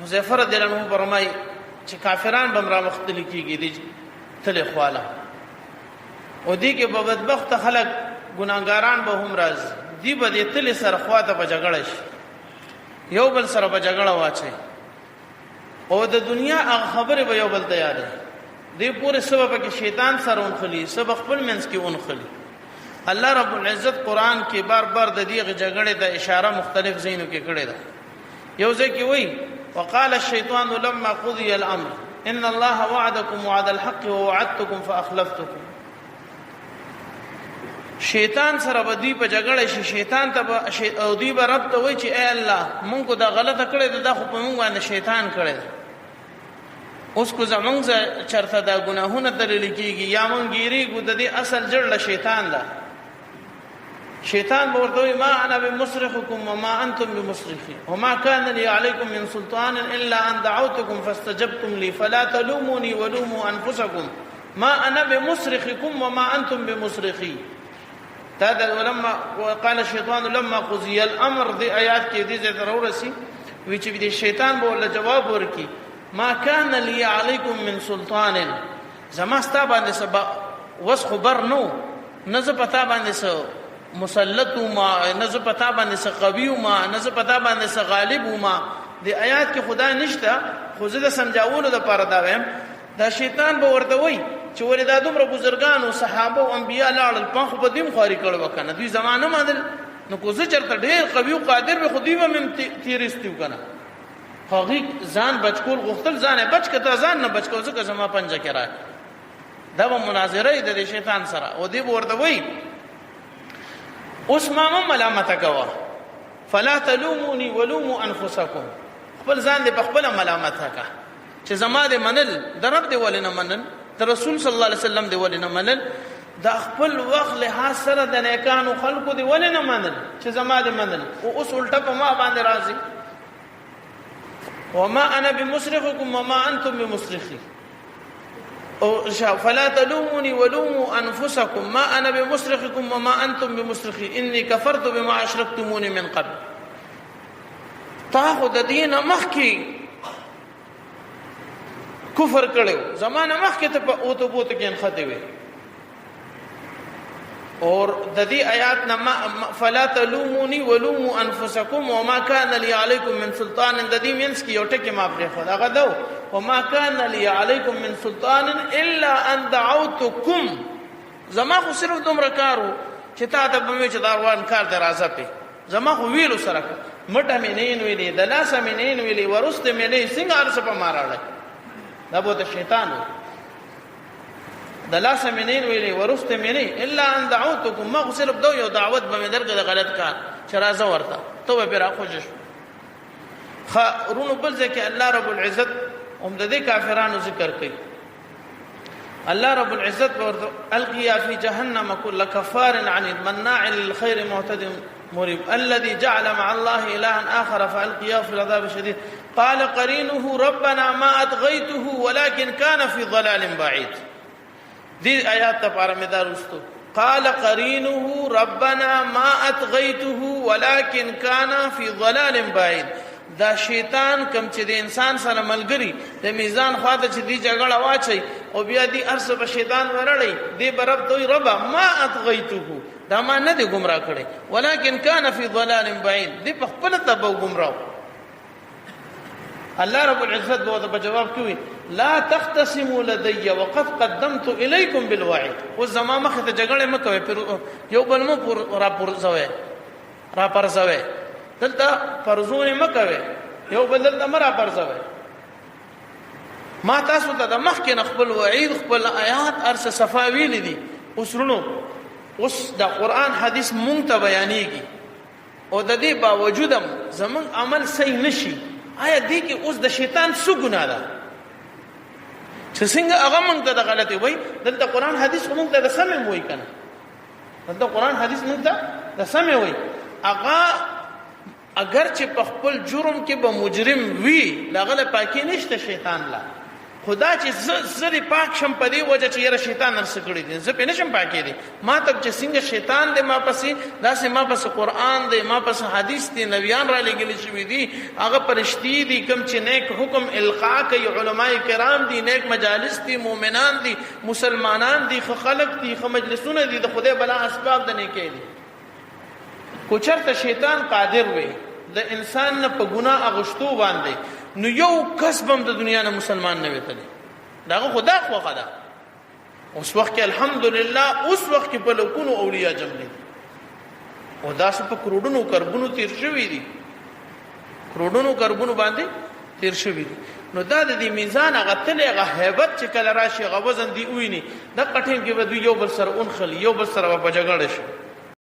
حذیفه رضی الله عنه فرمایي چې کافران به را مختلف کیږي دي تل خواله او دي کې په بدبخت خلک ګناګاران به هم راځي دی به دې تل سره خواته په جګړه شي یو بل سره په جګړه واچي او د دنیا هغه خبره به یو بل ته یاد دی پورې سبب کې شیطان سره اونخلي سبب خپل منځ کې اونخلي الله رب العزت قران کې بار بار د دې جګړې د اشاره مختلف زینو کې کړې ده یو ځکه وایي وقال الشيطان لما قضي الامر ان الله وعدكم وعد الحق ووعدتكم فاخلفتكم شیطان سره بدی په جګړه شي شیطان ته او دی به رب ته وایي چې اے الله مونږ کو دا غلطه کړې ده خو په مونږ باندې شیطان کړې ده اوس کو زمونږ چرته دا ګناهونه دلیل کیږي یا مونږ ګیریږو د دې اصل جړل شیطان ده شیطان ورته ما انا بمصرخكم وما انتم بمصرخي وما كان لي عليكم من سلطان الا ان دعوتكم فاستجبتم لي فلا تلوموني ولوموا انفسكم ما انا بمصرخكم وما انتم بمصرخي هذا ولما وقال الشيطان لما قضي الامر دي آیات کې دې ضرورسي وی چې دې شیطان به ول جواب ورکي ما كان لي عليكم من سلطان زما ستا باندې سبا وس خبر نو نزه پتا باندې سو مسلط ما نزه پتا باندې سو قوي ما نزه پتا باندې سو غالب ما دې آیات کې خدا نشته خو زه د سمجاولو د پاره دا وایم دا شیطان به ورته وای چې ولدا دومره بزرګان او صحابه او انبیا لاړل په خو بدیم خاري کړه وکنه دوی زمانه مادل نو کو زه چرته ډېر قوي او قادر به خودی و مم تیرستیو کنه هغه ځان بچکول غختل ځان بچ کته ځان نه بچکو ځکه زما پنځه کې راځي دا به مناظره د شیطان سره او دی ورته وای اوس ما ملامت کوا فلا تلوموني ولوموا انفسكم خپل ځان دې په خپل ملامت کا چې زما دې منل درب دې ولنه منل د رسول صلی الله علیه وسلم دی ولنه منل د خپل وخت له حاصله د نیکانو خلقو دی ولنه منل چې زما دې منل او اوس الټه په ما باندې راځي وما انا بمصرخكم وما انتم بمصرخي او فلا تلوموني ولوموا انفسكم ما انا بمصرخكم وما انتم بمصرخي اني كفرت بما اشركتموني من قبل تاخذ دین مخکی کفر کړو زمانه مخکې ته په اوتو بوت کې انخته وي اور د دې آیات نه فلا تلوموني ولوموا انفسكم وما كان لي عليكم من سلطان د دې مینس کې یو ټکی ما پرې خو دا غدو وما كان لي عليكم من سلطان الا ان دعوتكم زما خو صرف دومره کارو چې تا ته به چې داروان کار درازه په زما خو ویلو سره مټه مې نه ویلې د لاسه مې نه ویلې ورسته مې نه څنګه ارسه په ماراله دا بوته شیطان د لاسه مې نه ویلې ورسته مې نه الا ان دعوتكم ما خو صرف دو یو دعوت به مې درګه غلط کار چې راځه ورته ته به را خوښ خرونو بل ځکه الله رب العزت هم د دې کافرانو ذکر کوي الله رب العزت ورته القيا في جهنم كل كفار عنيد مناع للخير معتد مريب الذي جعل مع الله إلها آخر فألقياه في العذاب الشديد قال قرينه ربنا ما أطغيته ولكن كان في ضلال بعيد دي آيات تبارا مدارستو قال قرينه ربنا ما أطغيته ولكن كان في ضلال بعيد دا شیطان کم چې د انسان سره ملګری د میزان خواته چې دی جګړه واچي او بیا دی ارسه په شیطان ورړی دی برب دوی ربا ما اطغیته دا ما نه دی گمراه کړي ولکن کان فی ضلال بعید دی په خپل تبو گمراه الله رب العزت به جواب کوي لا تختصموا لدي وقد قدمت اليكم بالوعيد والزما مخه ته جګړه مکوي پر یو بل مو را پرځوي دلته فرزونه مکوي یو بل دلته مرا پرځوي ما تاسو ته د مخکې خپل وعید خپل آیات ارس صفاوی لیدي اوسرونو اوس د قران حدیث مونږ ته بیانېږي او د دې باوجودم زمون عمل صحیح نشي آیا دې کې اوس د شیطان څه ګناه ده چې څنګه هغه مونږ ته د غلطي وای دلته قران حدیث مونږ ته د سمې وای کنه دلته قران حدیث مونږ ته د سمې وای هغه اگر چې په خپل جرم کې به مجرم وي لغله پاکي نشته شیطان لا خدا چې زه پاک شم په دې وجه چې یاره شیطان هر څه کړي دي، زه پې نه شم پاکېدی. ما ته چې څنګه شیطان دی ما پسې، داسې ما پسې قرآن دی، ما پسې حدیث دی، نبیان را لېږلي شوي دي، هغه فرشتي دي کوم چې نیک حکم القا کوي، علماء کرام دي، نیک مجالس دي، مؤمنان دي، مسلمانان دي، ښه خلق دي، ښه مجلسونه دي، د خدای بلا اسباب د نیکۍ دي. کو چېرته شیطان قادر وي د انسان نه په ګناه اغوښتو باندې، نو یو کسب هم د دنیا نه مسلمان نه وتلی، داغه خدا خوښه ده. اوس وخت کې الحمدلله، اوس وخت کې په لکونو اولیاء جمع دي او داسې په کروڑونو کربونو تیر شوي دي، کروڑونو کربونو باندې تیر شوي دي. نو دا د دې میزان هغه تلې هغه هیبت چې کله راشي هغه وزن دی ویني، دغه ټیم کې به دوی یو بل سره اونخلي، یو بل سره به په جګړه شي.